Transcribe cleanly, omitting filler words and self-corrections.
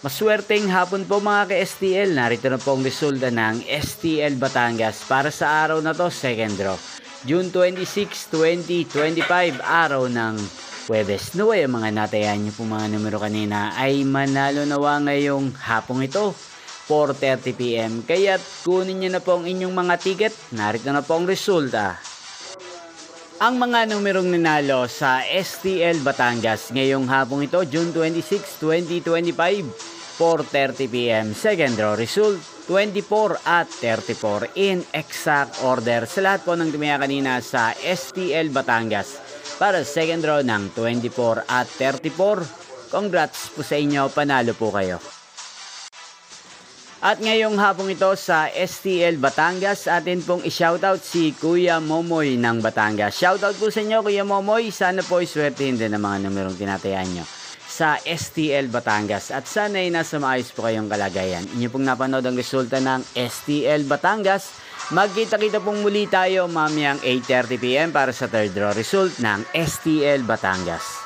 Maswerteng hapon po mga ka-STL. Narito na po ang resulta ng STL Batangas para sa araw na to, second draw. June 26, 2025, araw ng Huwebes. Naway ang mga natayan nyo po mga numero kanina ay manalo nawa ngayong hapong ito, 4:30 PM. Kaya't kunin nyo na po ang inyong mga ticket. Narito na po ang resulta. Ang mga numerong nanalo sa STL Batangas ngayong hapong ito, June 26, 2025, 4:30 PM. Second draw result, 24 at 34 in exact order sa lahat po ng tumaya kanina sa STL Batangas para second draw ng 24 at 34. Congrats po sa inyo, panalo po kayo. At ngayong hapong ito sa STL Batangas, atin pong i-shoutout si Kuya Momoy ng Batangas. Shoutout po sa inyo Kuya Momoy, sana po iswertihin din ang mga numerong tinatayaan nyo sa STL Batangas. At sana ay nasa maayos po kayong kalagayan. Inyo pong napanood ang resulta ng STL Batangas. Magkita-kita pong muli tayo mamayang 8:30 PM para sa third draw result ng STL Batangas.